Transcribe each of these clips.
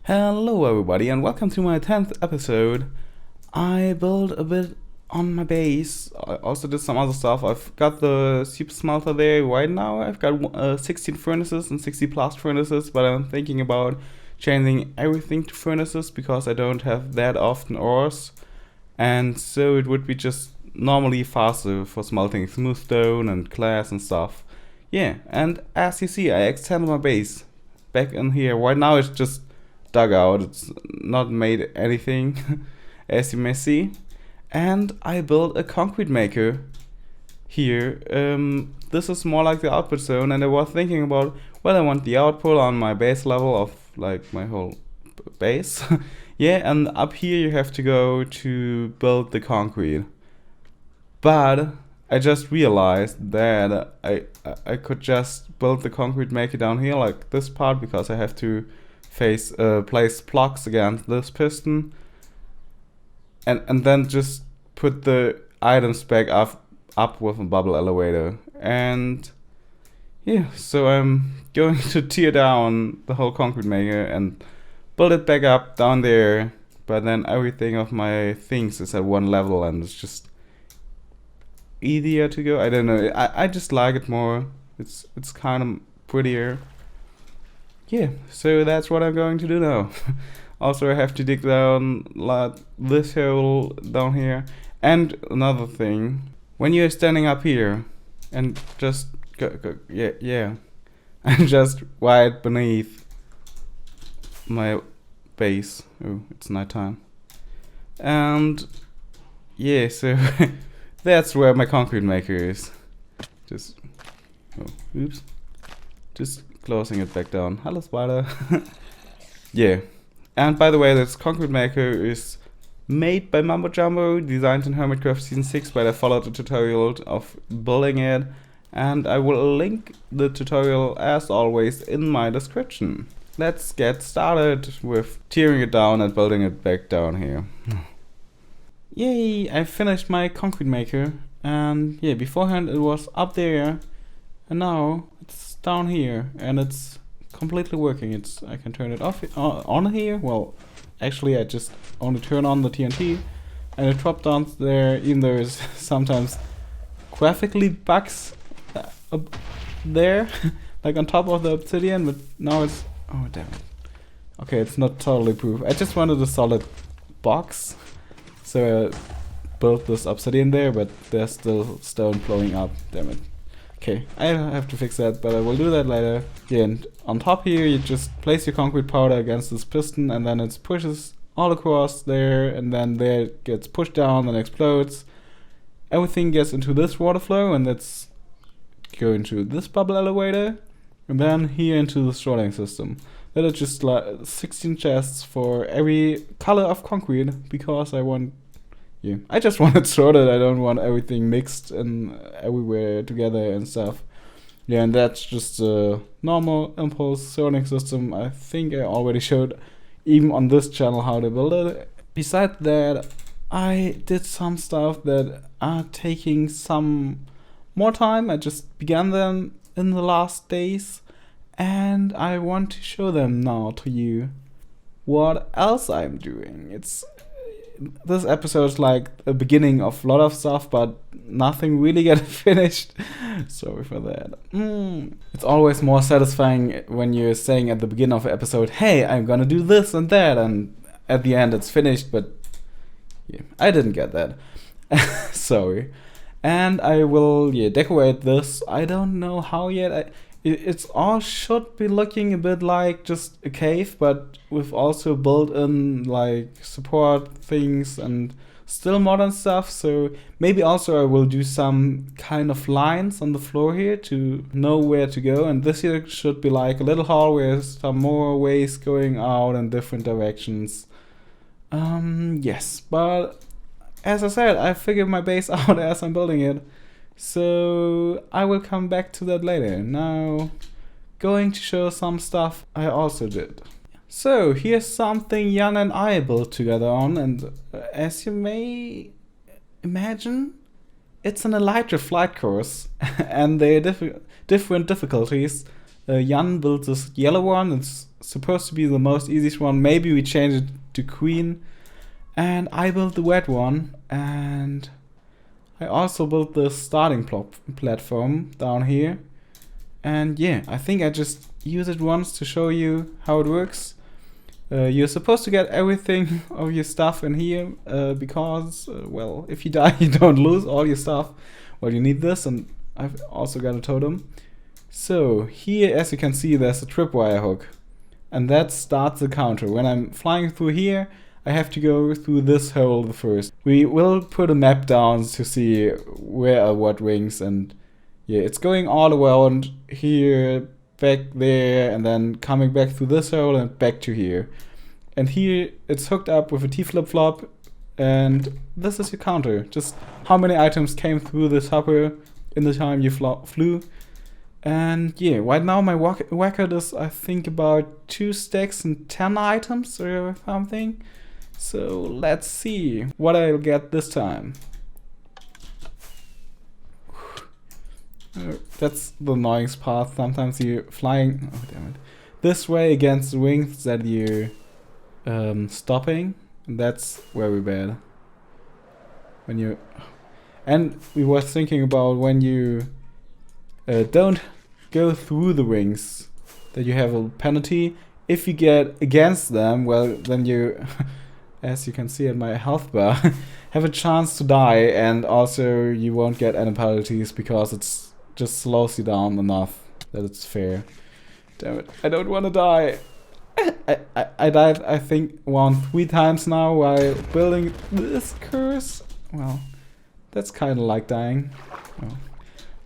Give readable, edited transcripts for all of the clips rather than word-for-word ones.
Hello everybody and welcome to my 10th episode. I built a bit on my base. I also did some other stuff. I've got the super smelter there right now. I've got 16 furnaces and 60 blast furnaces, but I'm thinking about changing everything to furnaces because I don't have that often ores. And so it would be just normally faster for smelting smooth stone and glass and stuff. Yeah, and as you see, I extended my base back in here. Right now it's just dug out, it's not made anything as you may see, and I built a concrete maker here. This is more like the output zone, and I was thinking about well, I want the output on my base level of like my whole base. Yeah, and up here you have to go to build the concrete, but I just realized that I could just build the concrete maker down here like this part because I have to place blocks against this piston and then just put the items back up with a bubble elevator. And yeah, so I'm going to tear down the whole concrete maker and build it back up down there, but then everything of my things is at one level and it's just easier to go. I don't know, I just like it more. It's kind of prettier. Yeah, so that's what I'm going to do now. Also, I have to dig down like this hole down here. And another thing, when you're standing up here and just yeah, I'm just right beneath my base. Oh, it's nighttime. And yeah, so that's where my concrete maker is. Just oops. Just closing it back down. Hello, spider. Yeah. And by the way, this concrete maker is made by MumboJumbo, designed in Hermitcraft Season 6, but I followed the tutorial of building it, and I will link the tutorial as always in my description. Let's get started with tearing it down and building it back down here. Yay, I finished my concrete maker, and yeah, beforehand it was up there, and now it's down here and it's completely working. I can turn it off on here. Well, actually I just only turn on the TNT and it drops down there, even though there's sometimes graphically bugs up there like on top of the obsidian, but now it's oh damn it. Okay, it's not totally proof. I just wanted a solid box, so I built this obsidian there, but there's still stone flowing up. Damn it. Okay, I have to fix that, but I will do that later. Yeah, and on top here you just place your concrete powder against this piston and then it pushes all across there, and then there it gets pushed down and explodes. Everything gets into this water flow and that's going to this bubble elevator and then here into the sorting system. That is just like 16 chests for every color of concrete because I just want it sorted. I don't want everything mixed and everywhere together and stuff. Yeah, and that's just a normal impulse sorting system. I think I already showed even on this channel how to build it. Besides that, I did some stuff that are taking some more time. I just began them in the last days and I want to show them now to you what else I'm doing. This episode is like a beginning of a lot of stuff, but nothing really get finished. Sorry for that. It's always more satisfying when you're saying at the beginning of an episode, hey, I'm gonna do this and that, and at the end it's finished, but yeah, I didn't get that. Sorry. And I will decorate this. I don't know how yet. It's all should be looking a bit like just a cave, but with also built-in like support things and still modern stuff. So maybe also I will do some kind of lines on the floor here to know where to go. And this here should be like a little hall with some more ways going out in different directions. Yes, but as I said, I figured my base out as I'm building it. So I will come back to that later. Now, going to show some stuff I also did. So here's something Jan and I built together on, and as you may imagine, it's an Electrifly course, and there are different difficulties Jan built this yellow one. It's supposed to be the most easiest one. Maybe we change it to queen. And I built the red one. And I also built the starting platform down here. And yeah, I think I just use it once to show you how it works. You're supposed to get everything of your stuff in here because, well, if you die, you don't lose all your stuff. Well, you need this, and I've also got a totem. So here, as you can see, there's a tripwire hook, and that starts the counter. When I'm flying through here, I have to go through this hole first. We will put a map down to see where are what rings, and yeah, it's going all around here, back there, and then coming back through this hole and back to here. And here it's hooked up with a T flip-flop, and this is your counter. Just how many items came through this hopper in the time you flew. And yeah, right now my record is, I think, about 2 stacks and 10 items or something. So let's see what I'll get this time. That's the annoying part. Sometimes you're flying, oh damn it, this way against the wings that you're stopping. That's very bad. When you, and we were thinking about when you don't go through the wings, that you have a penalty. If you get against them, well, then you, as you can see at my health bar, have a chance to die, and also you won't get any penalties because it's just slows you down enough that it's fair. Damn it, I don't want to die. I died, I think, around 3 times now while building this curse. Well, that's kind of like dying. Oh.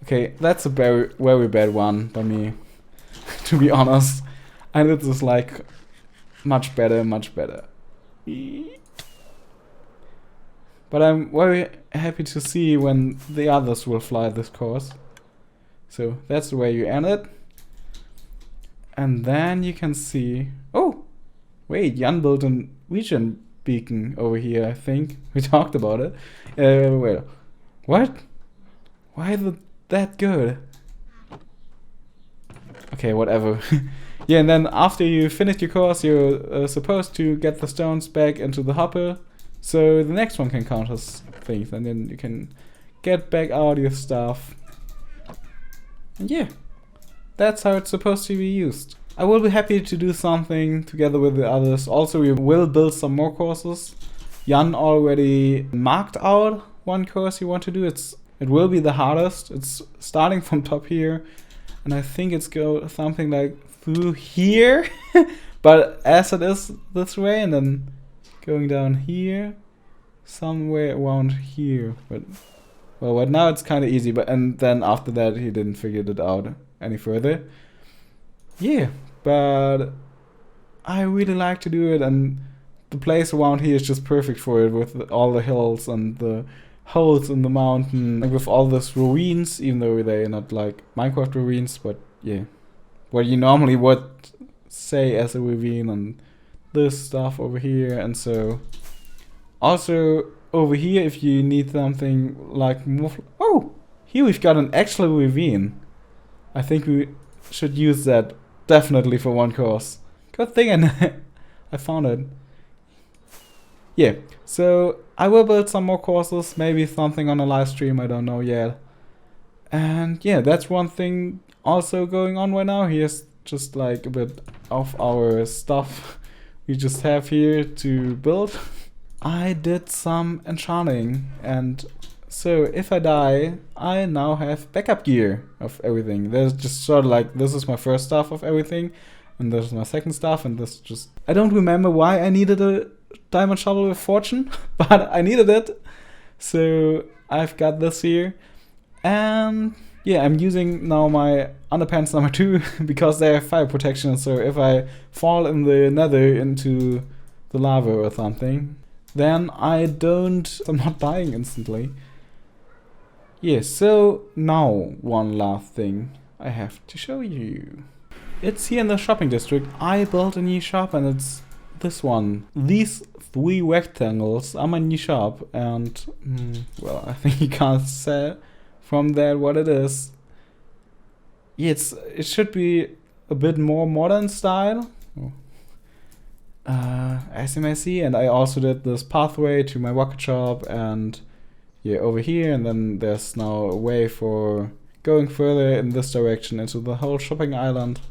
Okay, that's a very, very bad one by me, to be honest. I did this like much better, much better. But I'm very happy to see when the others will fly this course. So that's the way you end it. And then you can see, oh, wait, Jan built a region beacon over here, I think. We talked about it. Wait, what? Why is it that good? Okay, whatever. Yeah, and then after you finish your course, you're supposed to get the stones back into the hopper. So the next one can count as things, and then you can get back out your stuff. And yeah, that's how it's supposed to be used. I will be happy to do something together with the others. Also, we will build some more courses. Jan already marked out one course you want to do. It will be the hardest. It's starting from top here, and I think it's go something like through here, but as it is this way, and then going down here, somewhere around here. But well, right now it's kind of easy, but and then after that he didn't figure it out any further. Yeah, but I really like to do it, and the place around here is just perfect for it, with all the hills and the holes in the mountain, and with all these ruins, even though they're not like Minecraft ruins, but yeah, what you normally would say as a ravine, and this stuff over here. And so also over here, if you need something like more, oh, here we've got an actual ravine. I think we should use that definitely for one course. Good thing I found it. Yeah, so I will build some more courses, maybe something on a live stream, I don't know yet. And yeah, that's one thing also going on right now. Here's just like a bit of our stuff we just have here to build. I did some enchanting, and so if I die, I now have backup gear of everything. There's just sort of like, this is my first stuff of everything, and this is my second stuff, and this just, I don't remember why I needed a diamond shovel with fortune, but I needed it. So I've got this here, and yeah, I'm using now my underpants number 2 because they have fire protection. So if I fall in the nether into the lava or something, then I'm not dying instantly. Yeah, so now one last thing I have to show you. It's here in the shopping district. I built a new shop, and it's this one. These 3 rectangles are my new shop, and well, I think you can't say from that what it is. Yeah, it should be a bit more modern style, as you may see. And I also did this pathway to my rocket shop, and yeah, over here, and then there's now a way for going further in this direction into the whole shopping island,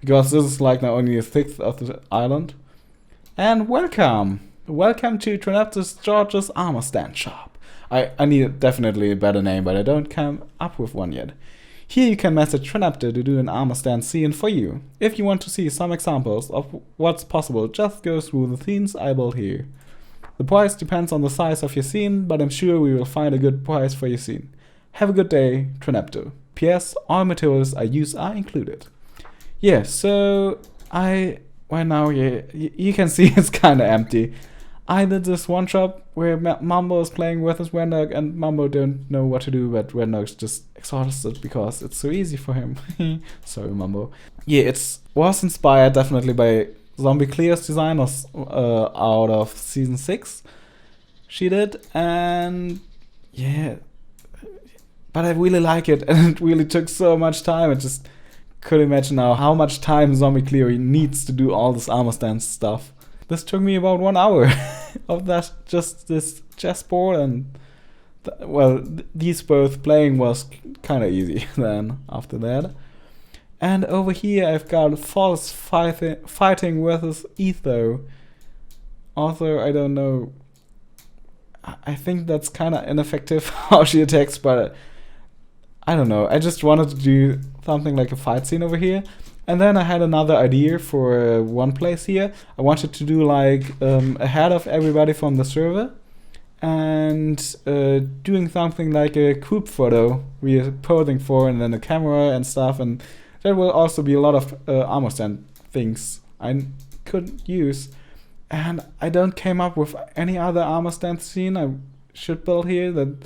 because this is like now only a sixth of the island. And welcome to Tranaptor's George's Armor Stand Shop. I need definitely a better name, but I don't come up with one yet. Here you can message Tranaptor to do an armor stand scene for you. If you want to see some examples of what's possible, just go through the scenes I built here. The price depends on the size of your scene, but I'm sure we will find a good price for your scene. Have a good day, Tranaptor. P.S. All materials I use are included. Yeah, so right now, yeah, you can see it's kinda empty. I did this one shop where Mumbo is playing with his Rendog, and Mumbo don't know what to do, but Rendog's just exhausted because it's so easy for him. Sorry, Mumbo. Yeah, it was inspired definitely by Zombie Clear's design, was out of season 6 she did, and yeah, but I really like it, and it really took so much time. I just could imagine now how much time Zombie Clear needs to do all this armor stand stuff. This took me about 1 hour of that, just this chessboard, and these both playing was kind of easy then after that. And over here I've got False fighting versus Etho. Although I don't know, I think that's kind of ineffective how she attacks, but I don't know. I just wanted to do something like a fight scene over here. And then I had another idea for one place here. I wanted to do like ahead of everybody from the server, and doing something like a group photo we are posing for, and then a camera and stuff, and there will also be a lot of armor stand things I could use. And I don't came up with any other armor stand scene I should build here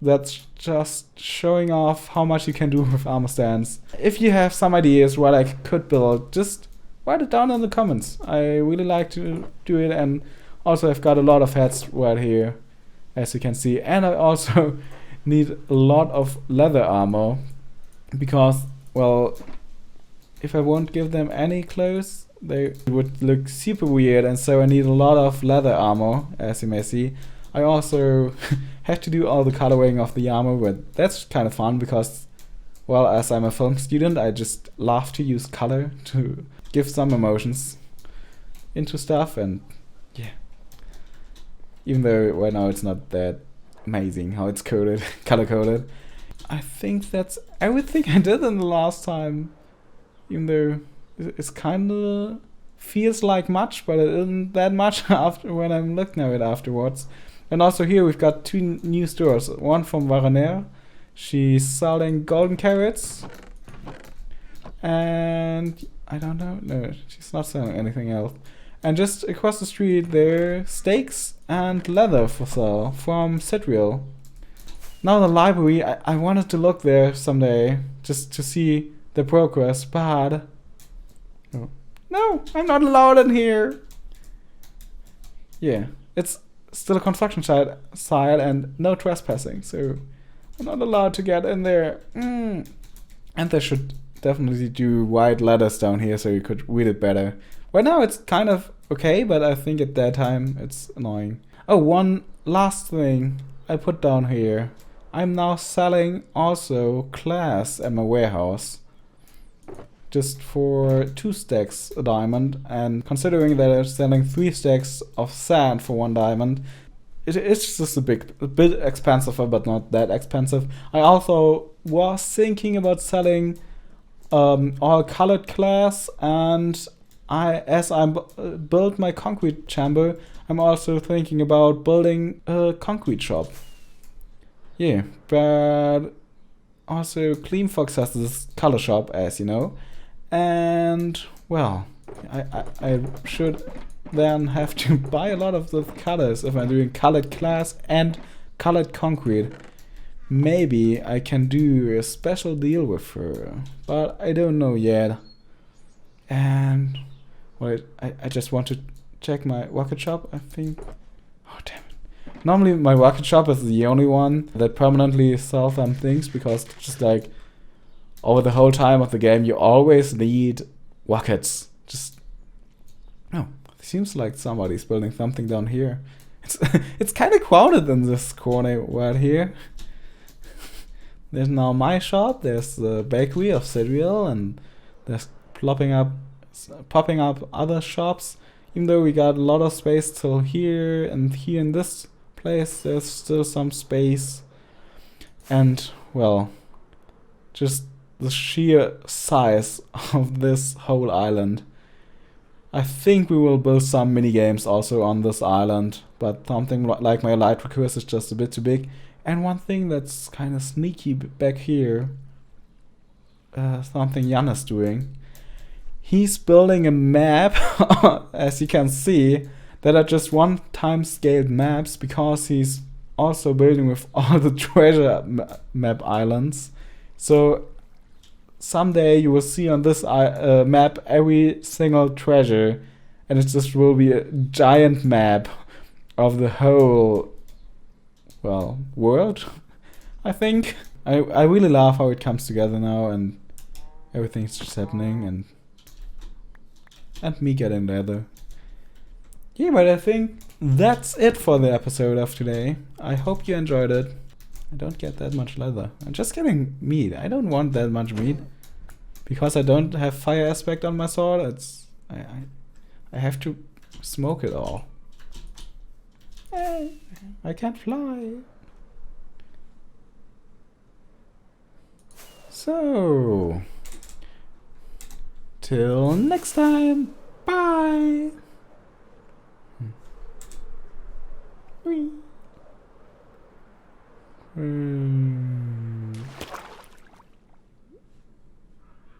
that's just showing off how much you can do with armor stands. If you have some ideas what I could build, just write it down in the comments. I really like to do it, and also I've got a lot of heads right here, as you can see. And I also need a lot of leather armor, because, well, if I won't give them any clothes, they would look super weird, and so I need a lot of leather armor, as you may see. I also have to do all the coloring of the armor, but that's kind of fun because, well, as I'm a film student, I just love to use color to give some emotions into stuff, and yeah. Even though right now it's not that amazing how it's coded, color coded. I think that's everything I did in the last time, even though it's kinda feels like much, but it isn't that much after when I'm looking at it afterwards. And also here we've got 2 new stores. One from Varaner. She's selling golden carrots. And I don't know. No, she's not selling anything else. And just across the street there are steaks and leather for sale from Citrial. Now the library, I wanted to look there someday just to see the progress, but no, I'm not allowed in here. Yeah, it's still a construction site and no trespassing, so I'm not allowed to get in there. And they should definitely do white letters down here so you could read it better. Right now it's kind of okay, but I think at that time it's annoying. Oh, one last thing I put down here. I'm now selling also glass at my warehouse, just for 2 stacks a diamond, and considering that I'm selling 3 stacks of sand for 1 diamond, it's just a bit expensive, but not that expensive. I also was thinking about selling all colored glass, and as I build my concrete chamber, I'm also thinking about building a concrete shop. Yeah, but also Clean Fox has this color shop, as you know. And, well, I should then have to buy a lot of the colors if I'm doing colored glass and colored concrete. Maybe I can do a special deal with her, but I don't know yet. And, wait, I just want to check my rocket shop, I think. Oh, damn it. Normally my rocket shop is the only one that permanently sells them things, because it's just like over the whole time of the game, you always need rockets. Just oh, it seems like somebody's building something down here. It's kind of crowded in this corner right here. There's now my shop. There's the bakery of cereal, and there's popping up other shops. Even though we got a lot of space till here, and here in this place there's still some space. And well, just the sheer size of this whole island. I think we will build some mini games also on this island, but something like my light recurse is just a bit too big. And one thing that's kind of sneaky back here, something Jan is doing. He's building a map, as you can see, that are just one-time scaled maps, because he's also building with all the treasure map islands. So someday you will see on this map every single treasure, and it just will be a giant map of the whole, well, world, I think. I really love how it comes together now, and everything's just happening, and me getting leather. Yeah, but I think that's it for the episode of today. I hope you enjoyed it. I don't get that much leather. I'm just getting meat. I don't want that much meat. Because I don't have fire aspect on my sword, I have to smoke it all. I can't fly. So, till next time. Bye. Whee.